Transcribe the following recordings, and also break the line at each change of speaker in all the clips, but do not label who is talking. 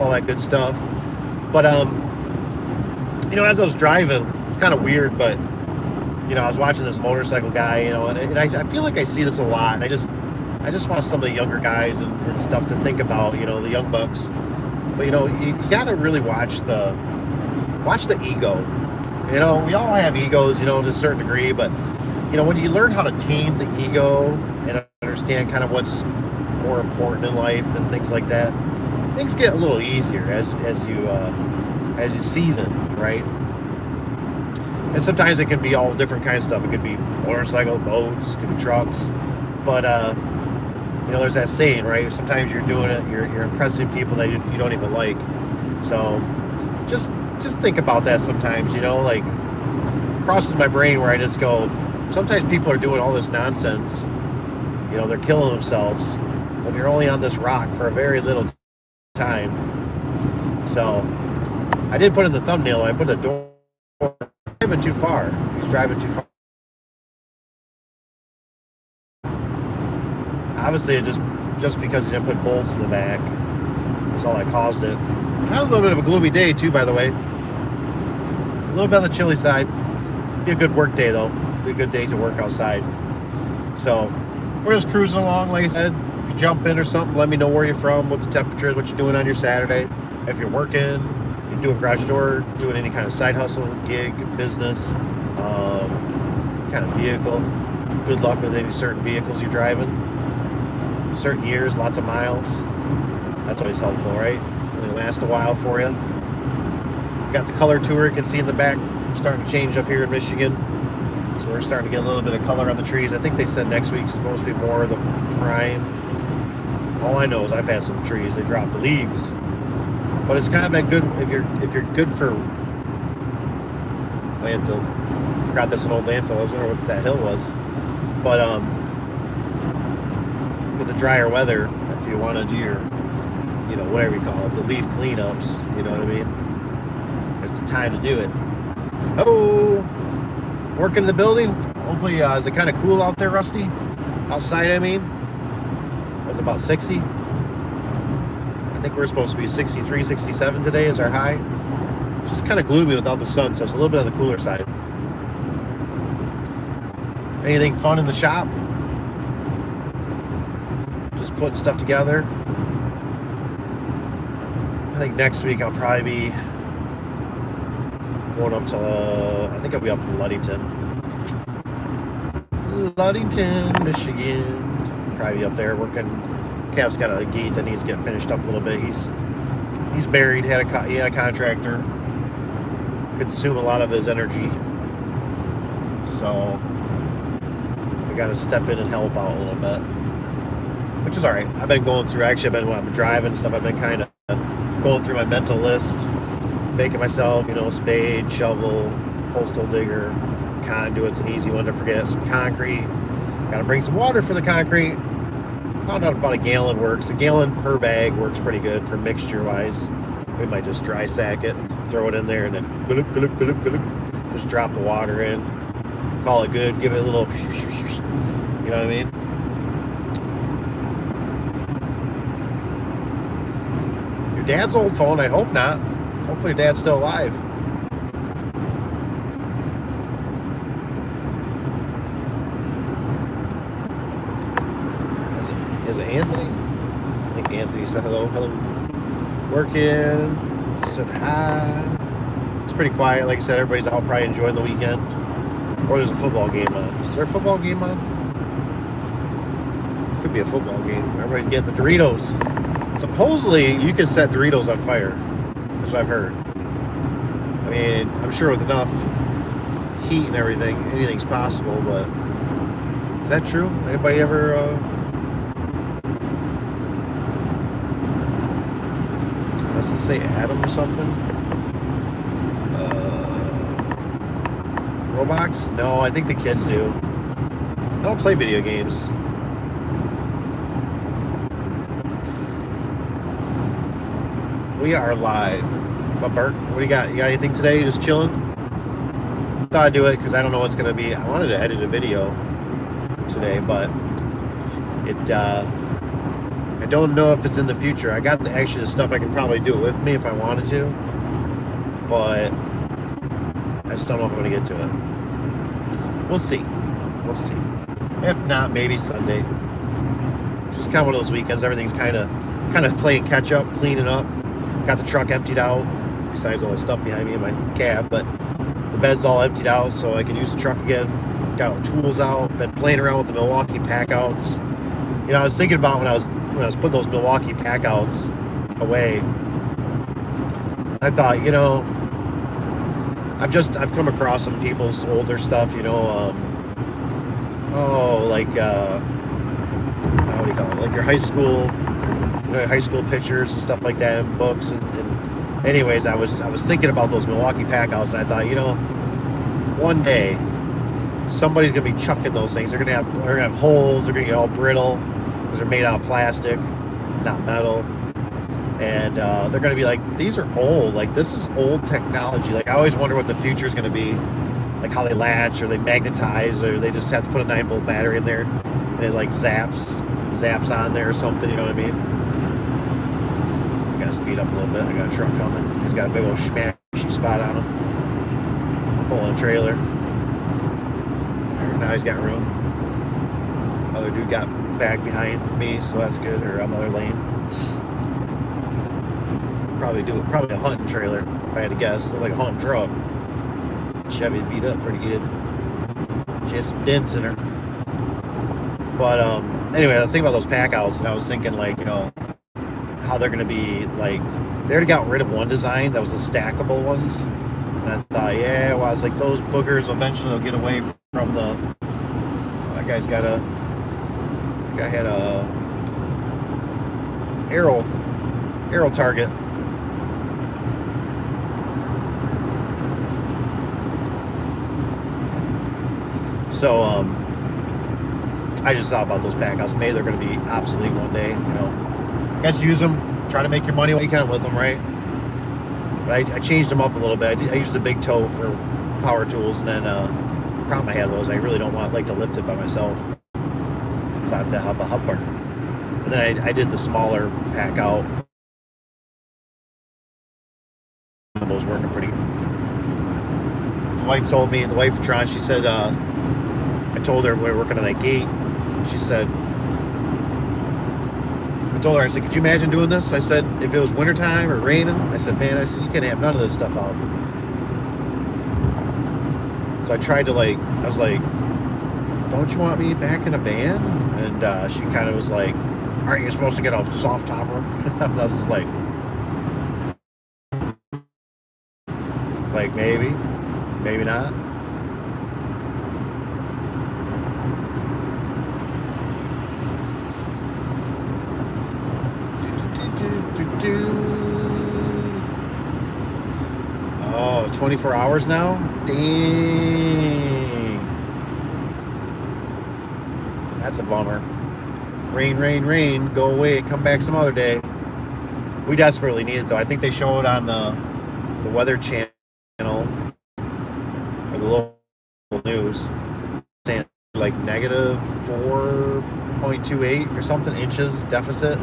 all that good stuff. But as I was driving, it's kind of weird, but I was watching this motorcycle guy, and I feel like I see this a lot, and I just want some of the younger guys and stuff to think about, the young bucks. But you got to really watch the ego. We all have egos, to a certain degree, but when you learn how to tame the ego and understand kind of what's more important in life and things like that, things get a little easier as you season, right? And sometimes it can be all different kinds of stuff. It could be motorcycle, boats, it could be trucks. But there's that saying, right? Sometimes you're doing it, you're impressing people that you don't even like. So just think about that sometimes. Like, crosses my brain where I just go, sometimes people are doing all this nonsense. They're killing themselves when you're only on this rock for a very little time. So I did put in the thumbnail. I put the door. Driving too far. He's driving too far. Obviously, it just because he didn't put bolts in the back, that's all that caused it. Had a little bit of a gloomy day too, by the way. A little bit on the chilly side. Be a good work day though. Be a good day to work outside. So we're just cruising along, like I said. If you jump in or something, let me know where you're from, what the temperature is, what you're doing on your Saturday. If you're working, you're doing garage door, doing any kind of side hustle, gig, business, kind of vehicle. Good luck with any certain vehicles you're driving. Certain years, lots of miles. That's always helpful, right? When they last a while for you. We got the color tour, you can see in the back, starting to change up here in Michigan. So we're starting to get a little bit of color on the trees. I think they said next week's supposed to be more of the prime. All I know is I've had some trees, they dropped the leaves. But it's kind of been good if you're good for landfill. I forgot that's an old landfill. I was wondering what that hill was. But with the drier weather, if you want to do your, whatever you call it, the leaf cleanups, you know what I mean? It's the time to do it. Oh, working in the building. Hopefully, is it kind of cool out there, Rusty? Outside, I mean. It's about 60. I think we're supposed to be 63, 67 today is our high. It's just kind of gloomy without the sun, so it's a little bit on the cooler side. Anything fun in the shop? Just putting stuff together. I think next week I'll probably be going up to, I think I'll be up in Ludington, Michigan. Probably be up there working. Cap's got a gate that needs to get finished up a little bit. He's buried. He had a contractor consume a lot of his energy, so we got to step in and help out a little bit, which is all right. I've been going through. Actually, when I've been driving and stuff, I've been kind of going through my mental list, making myself, spade, shovel, postal digger, conduit's an easy one to forget. Some concrete. Got to bring some water for the concrete. Found out about a gallon works. A gallon per bag works pretty good for mixture wise. We might just dry sack it, throw it in there, and then just drop the water in. Call it good. Give it a little, you know what I mean? Your dad's old phone? I hope not. Hopefully your dad's still alive. Is it Anthony? I think Anthony said hello. Working. Said hi. It's pretty quiet. Like I said, everybody's all probably enjoying the weekend. Or there's a football game on. Is there a football game on? Could be a football game. Everybody's getting the Doritos. Supposedly, you can set Doritos on fire. That's what I've heard. I mean, I'm sure with enough heat and everything, anything's possible, but is that true? Anybody ever... Does it say Adam or something? Roblox? No, I think the kids do. I don't play video games. We are live. But Bert, what do you got? You got anything today? You just chilling? Thought I'd do it because I don't know what's going to be. I wanted to edit a video today, but it I don't know if it's in the future. I got the stuff I can probably do it with me if I wanted to, but I just don't know if I'm gonna get to it. We'll see. We'll see. If not, maybe Sunday. It's just kind of one of those weekends. Everything's kind of playing catch up, cleaning up. Got the truck emptied out, besides all the stuff behind me in my cab, but the bed's all emptied out, so I can use the truck again. Got all the tools out. Been playing around with the Milwaukee pack outs. You know, I was thinking about when I was putting those Milwaukee pack outs away. I thought, you know, I've come across some people's older stuff, you know, like how do you call it? Like your high school, you know, high school pictures and stuff like that, and books. And anyways, I was thinking about those Milwaukee pack outs, and I thought, you know, one day somebody's gonna be chucking those things. They're gonna have holes. They're gonna get all brittle because they're made out of plastic, not metal. And they're going to be like, these are old. Like, this is old technology. Like, I always wonder what the future is going to be. Like, how they latch, or they magnetize, or they just have to put a 9-volt battery in there, and it, like, zaps on there or something, you know what I mean? I got to speed up a little bit. I got a truck coming. He's got a big old smashy spot on him. Pulling a trailer. Now he's got room. Other dude got back behind me, so that's good. Or another lane. Probably a hunting trailer if I had to guess. Like a hunting truck. Chevy beat up pretty good. She had some dents in her. But anyway, I was thinking about those pack outs, and I was thinking, like, you know, how they're gonna be, like, they already got rid of one design that was the stackable ones. And I thought, yeah, well, I was like, those boogers eventually will get away from the that guy's got a guy had a arrow target. So, I just thought about those pack outs. Maybe they're going to be obsolete one day, you know. I guess use them. Try to make your money while you can with them, right? But I changed them up a little bit. I used the big toe for power tools, and then the problem I have those, I really don't like to lift it by myself. So I have to have a helper. And then I did the smaller pack out. Those working pretty good. The wife of Tron, she said, I told her we were working on that gate. She said, I said, could you imagine doing this? I said, if it was wintertime or raining, I said, man, you can't have none of this stuff out. So I tried to, like, I was like, don't you want me back in a van? And she kind of was like, aren't you supposed to get a soft topper? I was just like, it's like, maybe not. Oh, 24 hours now? Dang. That's a bummer. Rain, go away, come back some other day. We desperately need it, though. I think they show it on the Weather Channel or the local news, saying like negative 4.28 or something inches deficit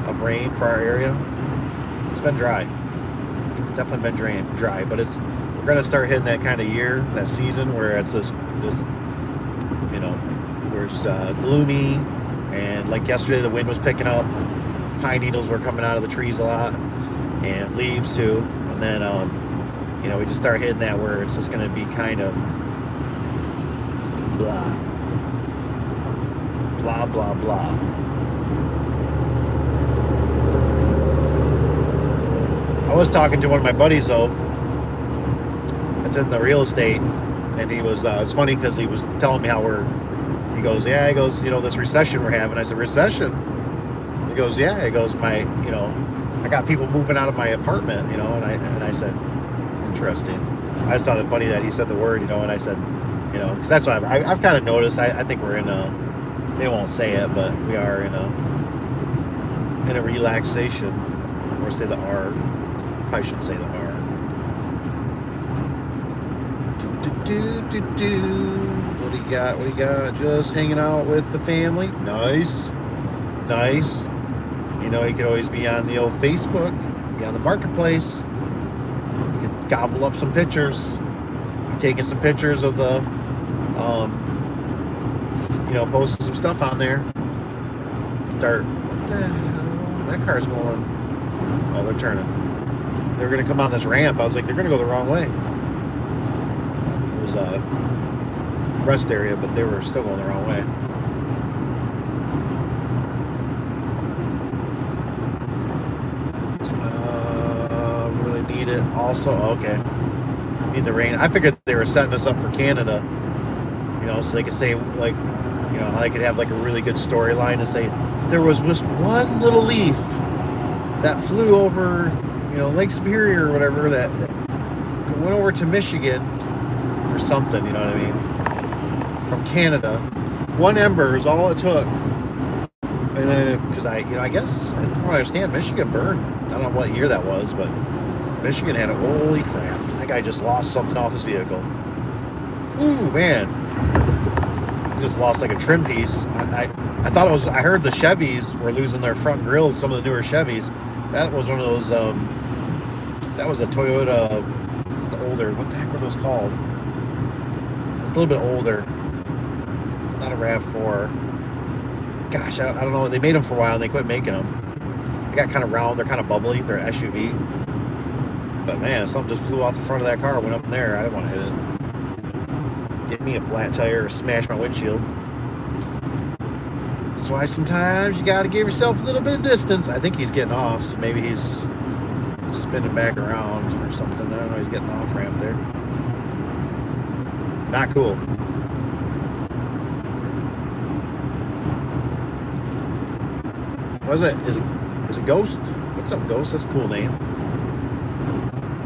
of rain for our area. It's been dry. It's definitely been dry, but we're gonna start hitting that kind of year, that season where it's this you know, where it's gloomy, and like yesterday the wind was picking up, pine needles were coming out of the trees a lot, and leaves too, and then you know, we just start hitting that where it's just gonna be kind of blah blah blah. I was talking to one of my buddies, though, that's in the real estate, and he was, it's funny because he was telling me how he goes, you know, this recession we're having. I said, recession? He goes, yeah. He goes, you know, I got people moving out of my apartment, you know, and I said, interesting. I just thought it funny that he said the word, you know, and I said, you know, because that's what I've kind of noticed. I think we're in they won't say it, but we are in a relaxation, or say the R. I shouldn't say the R. What do you got? Just hanging out with the family. Nice. nice. You know, you could always be on the old Facebook, be on the marketplace. You could gobble up some pictures. Be taking some pictures of the, you know, posting some stuff on there. Start, what the hell? That car's going, oh, they're turning. They're going to come on this ramp. I was like, they're going to go the wrong way. It was a rest area, but they were still going the wrong way. Really need it also. Okay. Need the rain. I figured they were setting us up for Canada. You know, so they could say, like, you know, how they could have like a really good storyline and say, there was just one little leaf that flew over, you know, Lake Superior or whatever, that went over to Michigan or something, you know what I mean? From Canada. One ember is all it took. And then, because I guess, from what I understand, Michigan burned. I don't know what year that was, but Michigan had a, holy crap. That guy just lost something off his vehicle. Ooh, man. He just lost like a trim piece. I thought it was, I heard the Chevys were losing their front grills, some of the newer Chevys. That was one of those, that was a Toyota, it's the older, what the heck were those called? It's a little bit older. It's not a RAV4. Gosh, I don't know. They made them for a while and they quit making them. They got kind of round. They're kind of bubbly. They're an SUV. But man, something just flew off the front of that car, went up in there. I didn't want to hit it. Get me a flat tire or smash my windshield. That's why sometimes you got to give yourself a little bit of distance. I think he's getting off, so maybe he's spinning back around or something. I don't know. He's getting off ramp there. Not cool. What is it? Is it Ghost? What's up, Ghost? That's a cool name.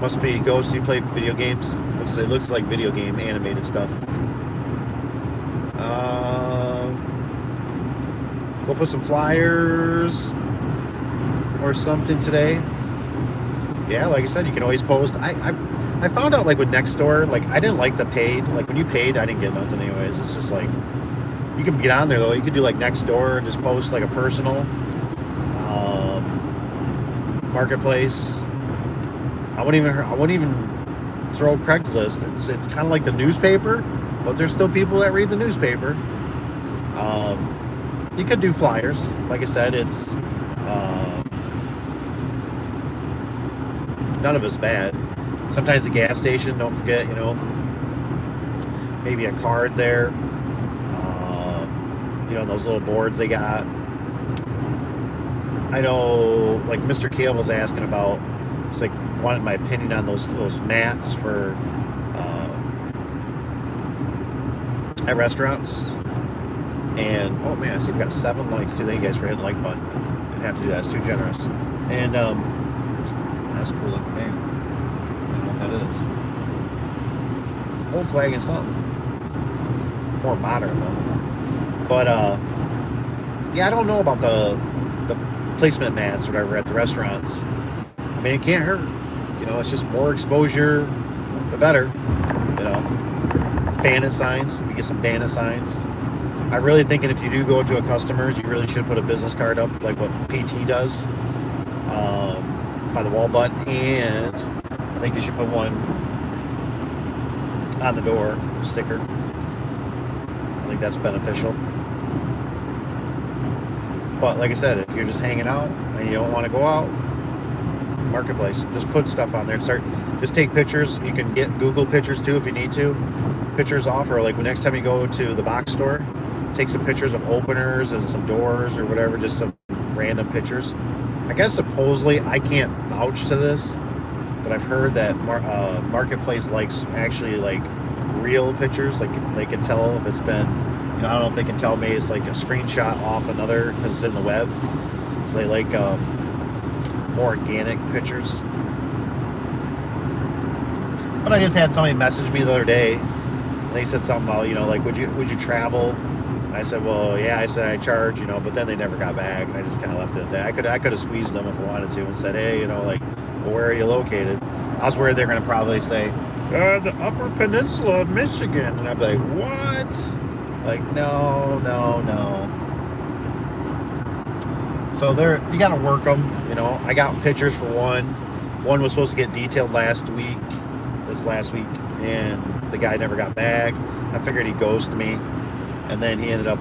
Must be Ghost. You play video games? It looks like video game animated stuff. Go put some flyers or something today. Yeah, like I said, you can always post. I found out, like, with Nextdoor, like, I didn't like the paid. Like, when you paid, I didn't get nothing anyways. It's just like, you can get on there though. You could do like Nextdoor and just post like a personal marketplace. I wouldn't even throw Craigslist. It's kind of like the newspaper, but there's still people that read the newspaper. You could do flyers. Like I said, it's none of it's bad. Sometimes the gas station, don't forget, you know, maybe a card there. You know, those little boards they got. I know, like, Mr. Kale was asking about, it's like, wanted my opinion on those mats for at restaurants. And oh man, I see we got 7 likes too. Thank you guys for hitting the like button. Didn't have to do that. It's too generous. And that's a cool looking name. I don't know what that is. It's Volkswagen something. More modern though. But yeah, I don't know about the placement mats or whatever at the restaurants. I mean, it can't hurt. You know, it's just more exposure, the better. You know, bandit signs. If you get some bandit signs. I'm really thinking if you do go to a customer's, you really should put a business card up, like what PT does, by the wall butt, and I think you should put one on the door, a sticker. I think that's beneficial. But like I said, if you're just hanging out and you don't want to go out, marketplace, just put stuff on there and just take pictures. You can get Google pictures too if you need to. Pictures off, or like next time you go to the box store, take some pictures of openers and some doors or whatever, just some random pictures. I guess supposedly, I can't vouch to this, but I've heard that Marketplace likes actually like real pictures. Like they can tell if it's been, you know, I don't know if they can tell me it's like a screenshot off another because it's in the web. So they like more organic pictures. But I just had somebody message me the other day. And they said something about, you know, like, would you travel? And I said, well, yeah. I said I charge, you know, but then they never got back, and I just kind of left it at that. I could have squeezed them if I wanted to and said, hey, you know, like, well, where are you located? I was worried they're going to probably say, the Upper Peninsula of Michigan, and I'd be like, what? Like, no. So you got to work them. You know, I got pictures for one. One was supposed to get detailed last week, and the guy never got back. I figured he'd ghost me, and then he ended up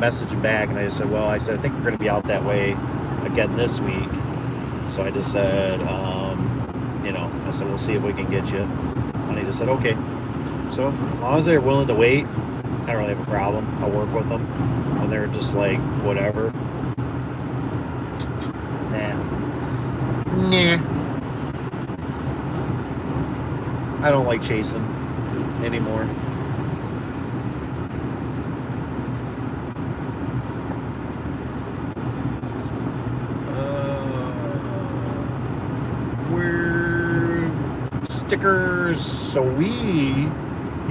messaging back, and I just said, well, I think we're going to be out that way again this week. So I just said, you know, I said, we'll see if we can get you. And he just said, okay. So as long as they're willing to wait, I don't really have a problem. I'll work with them. And they're just like, whatever. Nah. I don't like chasing anymore. Stickers. So you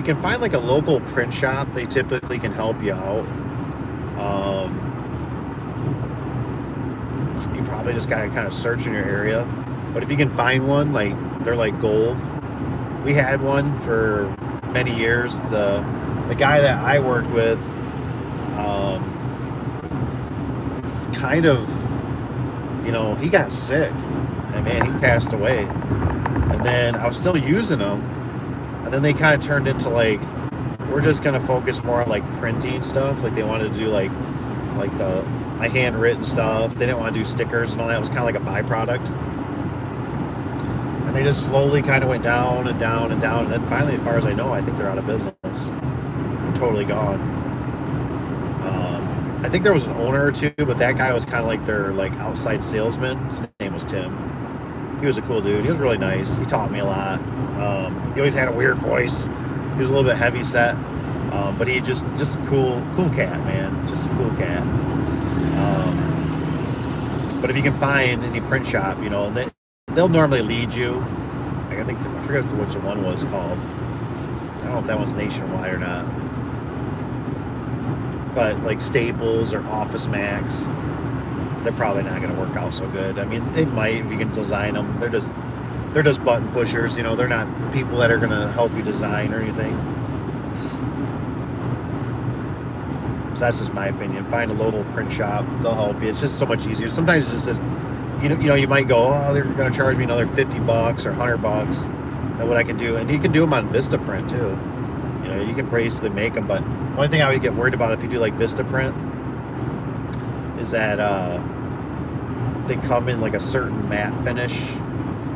can find like a local print shop. They typically can help you out. You probably just gotta kind of search in your area, but if you can find one, like they're like gold. We had one for many years. The guy that I worked with, kind of, you know, he got sick, and man, he passed away. And then I was still using them, and then they kind of turned into like, we're just gonna focus more on like printing stuff. Like they wanted to do like my handwritten stuff. They didn't want to do stickers and all that. It was kind of like a byproduct. And they just slowly kind of went down and down and down. And then finally, as far as I know, I think they're out of business. They're totally gone. I think there was an owner or two, but that guy was kind of like their like outside salesman. His name was Tim. He was a cool dude. He was really nice. He taught me a lot. He always had a weird voice. He was a little bit heavy set, but he just a cool cat, man. Just a cool cat. But if you can find any print shop, you know, they'll normally lead you. Like I forget which one was called. I don't know if that one's nationwide or not. But like Staples or Office Max, they're probably not going to work out so good. I mean, they might if you can design them. They're just button pushers, you know. They're not people that are going to help you design or anything. So that's just my opinion. Find a local print shop; they'll help you. It's just so much easier. Sometimes it's just, you know, you might go, oh, they're going to charge me another $50 or $100. And what I can do, and you can do them on Vistaprint too. You know, you can basically make them. But the only thing I would get worried about if you do like Vistaprint is that they come in like a certain matte finish,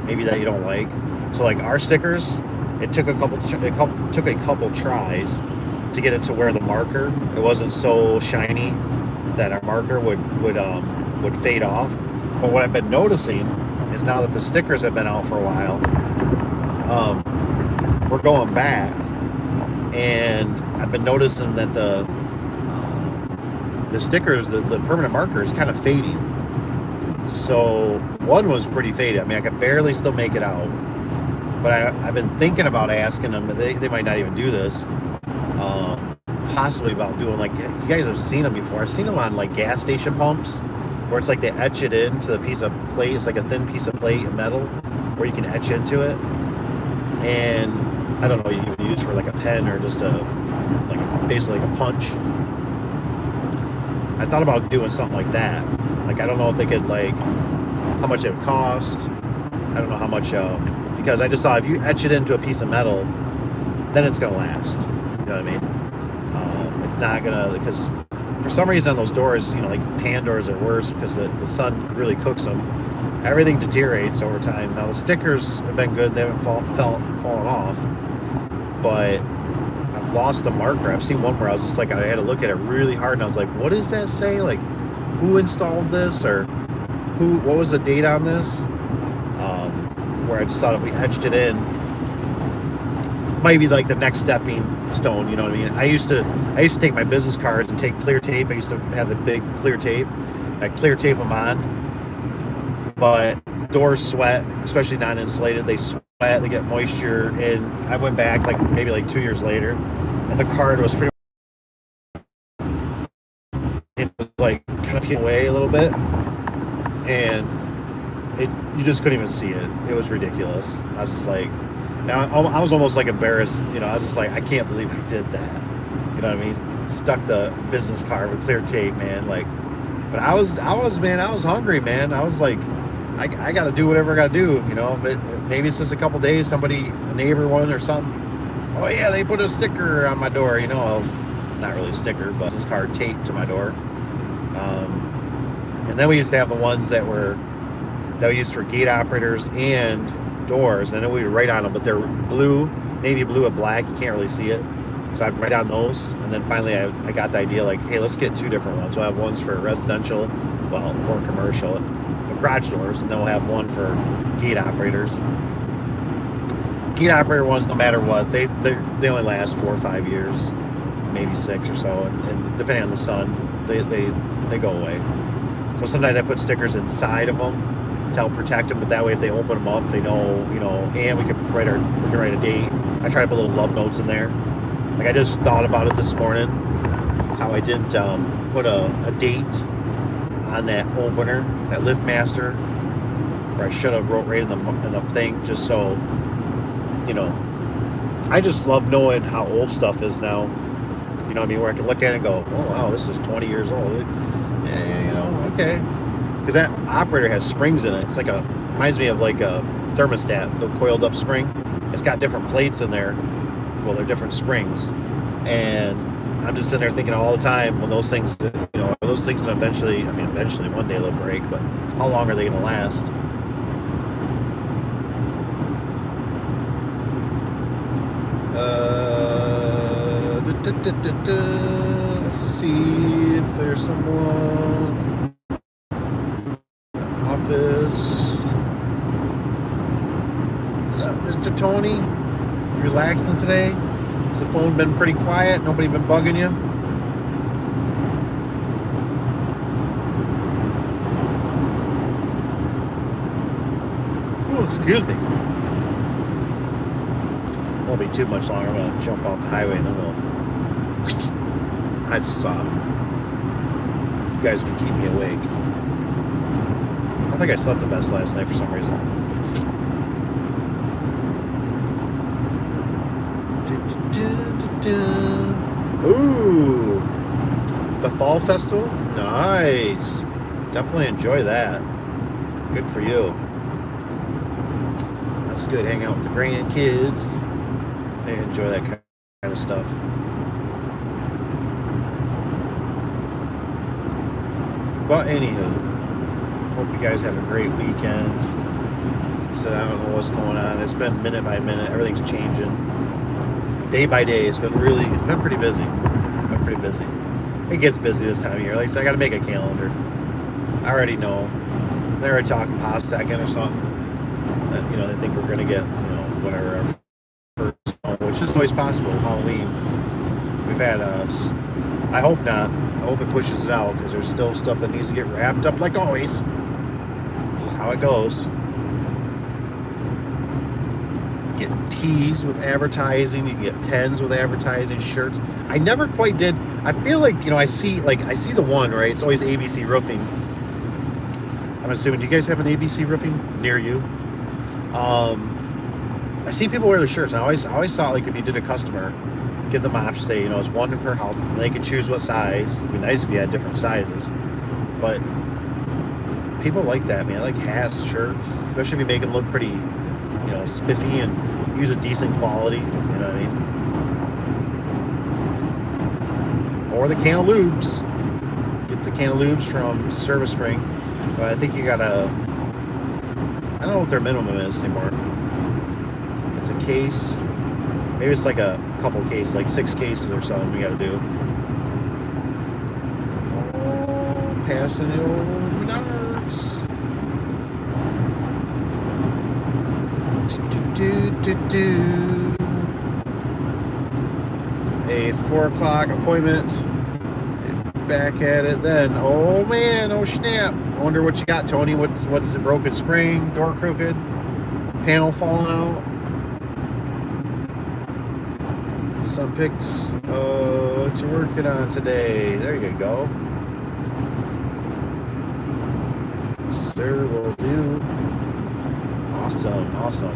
maybe that you don't like. So like our stickers, it took a couple tries to get it to where the marker, it wasn't so shiny that our marker would fade off. But what I've been noticing is now that the stickers have been out for a while, we're going back, and I've been noticing that the stickers, the permanent marker is kind of fading. So one was pretty faded. I mean, I could barely still make it out. But I've been thinking about asking them, they might not even do this, possibly about doing like, you guys have seen them before. I've seen them on like gas station pumps, where it's like they etch it into the piece of plate. It's like a thin piece of plate of metal where you can etch into it. And I don't know, you can use for like a pen or just basically like a punch. I thought about doing something like that. Like, I don't know if they could, like, how much it would cost. I don't know how much, because I just thought if you etch it into a piece of metal, then it's going to last. You know what I mean? It's not going to, because for some reason on those doors, you know, like pan doors are worse because the sun really cooks them. Everything deteriorates over time. Now, the stickers have been good. They haven't fallen off. But I've lost the marker. I've seen one where I was just like, I had to look at it really hard, and I was like, what does that say? Like, who installed this, or what was the date on this? Where I just thought if we etched it in, might be like the next stepping stone, you know what I mean? I used to take my business cards and take clear tape. I used to have the big clear tape. I clear tape them on, but doors sweat, especially non-insulated. They sweat, they get moisture, and I went back maybe 2 years later, and the card was pretty, it was like kind of peeling away a little bit, and you just couldn't even see it. It was ridiculous. I was just like, now I was almost like embarrassed, you know. I was just like, I can't believe I did that, you know what I mean? Stuck the business card with clear tape, man. Like, But I was hungry, man. I was like, I got to do whatever I got to do. You know, maybe it's just a couple days, a neighbor one or something. Oh yeah, they put a sticker on my door. You know, not really a sticker, but this card taped to my door. And then we used to have the ones that we used for gate operators and doors, and then we would write on them, but they're blue, navy blue with black. You can't really see it. So I'd write on those, and then finally I got the idea, like, hey, let's get two different ones. We'll have ones for residential, or commercial, garage doors, and then we'll have one for gate operators. Gate operator ones, no matter what, they only last 4 or 5 years, maybe 6 or so, and depending on the sun, they go away. So sometimes I put stickers inside of them to help protect them, but that way if they open them up, they know, you know, and we can write a date. I try to put little love notes in there. Like, I just thought about it this morning, how I didn't put a date on that opener, that LiftMaster, where I should have wrote right in the thing, just so, you know. I just love knowing how old stuff is now. You know what I mean? Where I can look at it and go, oh wow, this is 20 years old. Yeah, you know, okay. Because that operator has springs in it. It's like reminds me of like a thermostat, the coiled up spring. It's got different plates in there. Well, they're different springs. And I'm just sitting there thinking all the time, when those things, you know, those things eventually one day they'll break, but how long are they going to last? Let's see if there's someone. Office. What's up, Mr. Tony? You relaxing today? Has the phone been pretty quiet? Nobody been bugging you? Oh, excuse me. Won't be too much longer. I'm gonna jump off the highway and then I just saw you guys can keep me awake. I think I slept the best last night for some reason. Ooh, the fall festival? Nice. Definitely enjoy that. Good for you. That's good. Hang out with the grandkids. They enjoy that kind of stuff. But anywho, hope you guys have a great weekend. So I don't know what's going on. It's been minute by minute. Everything's changing. Day by day. It's been pretty busy. Been pretty busy. It gets busy this time of year. Like I said, I got to make a calendar. I already know. They were talking past second or something. You know, they think we're gonna get, you know, whatever our first, which is always possible. Halloween. We've had I hope not. I hope it pushes it out, because there's still stuff that needs to get wrapped up, like always. Just how it goes. Get tees with advertising. You can get pens with advertising, shirts. I never quite did. I feel like, you know, I see the one, right? It's always ABC Roofing. I'm assuming. Do you guys have an ABC Roofing near you? I see people wear the shirts, and I always thought, like, if you did a customer, give them option, say, you know, it's one per house, and they can choose what size. It'd be nice if you had different sizes, but people like that, man. I like hats, shirts, especially if you make them look pretty, you know, spiffy and use a decent quality, you know what I mean? Or the can of lubes. Get the can of lubes from Service Spring, but I think you gotta, I don't know what their minimum is anymore. If it's a case, maybe it's like a couple cases, like 6 cases or something we gotta do. Oh, passing the old Menards. A 4 o'clock appointment. Back at it then. Oh man, oh snap. I wonder what you got, Tony. What's the broken spring, door crooked, panel falling out? Some pics. What you working on today? There you go. Sir, will do. Awesome, awesome.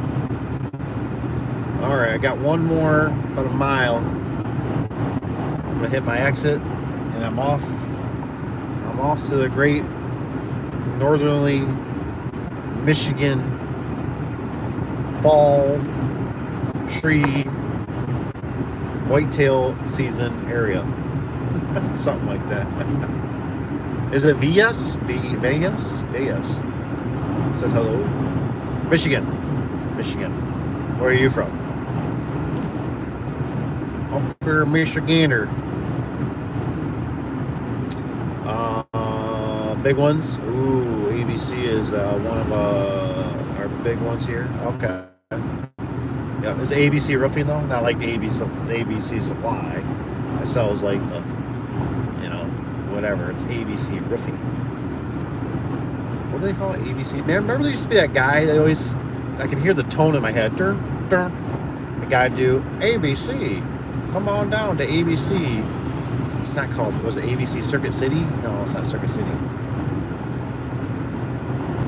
All right, I got one more, about a mile. I'm gonna hit my exit, and I'm off off to the great northerly Michigan fall tree whitetail season area. Something like that. Is it Vegas? Vegas? Vegas. Said hello. Michigan. Michigan. Where are you from? Upper Michigander. Big ones. Ooh, ABC is one of our big ones here. Okay. Yeah, is ABC roofing though? Not like the ABC Supply. That sells like the, you know, whatever. It's ABC roofing. What do they call it? ABC. Man, remember there used to be that guy that always, I can hear the tone in my head. Dun, dun. The guy do ABC. Come on down to ABC. It's not called, was it ABC Circuit City? No, it's not Circuit City.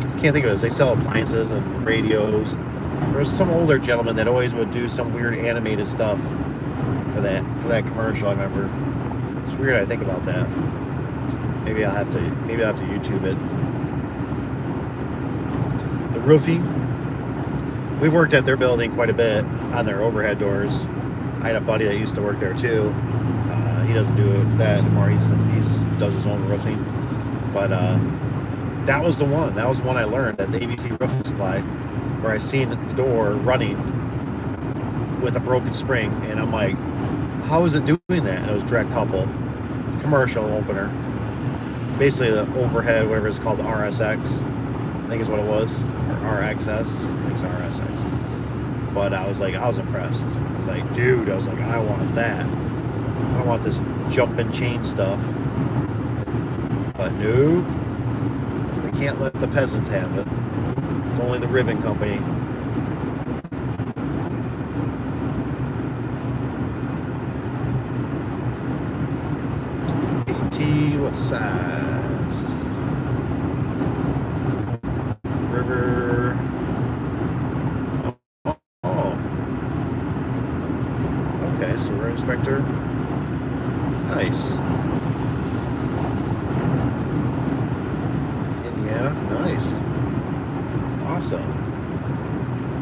I can't think of it. They sell appliances and radios. There was some older gentleman that always would do some weird animated stuff for that commercial. I remember. It's weird. I think about that. Maybe I'll have to YouTube it. The roofing. We've worked at their building quite a bit on their overhead doors. I had a buddy that used to work there too. He doesn't do that anymore. He does his own roofing. But that was the one. That was one I learned at the ABC Roofing Supply, where I seen the door running with a broken spring, and I'm like, how is it doing that? And it was direct couple, commercial opener, basically the overhead, whatever it's called, the RSX, I think is what it was, or RXS, I think it's RSX. But I was impressed. I was like, dude, I want that. I don't want this jumping chain stuff. But no, they can't let the peasants have it. It's only the ribbon company. AT, what size? River. Oh. Okay, so we're inspector. Nice. Indiana, nice. Awesome.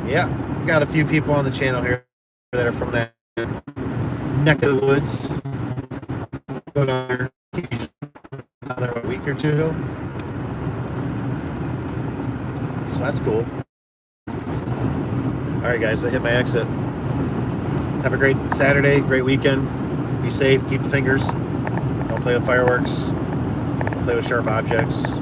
Yeah, we got a few people on the channel here that are from that neck of the woods. Go down there a week or two ago. So that's cool. Alright guys, I hit my exit. Have a great Saturday, great weekend. Be safe, keep the fingers. Don't play with fireworks. Don't play with sharp objects.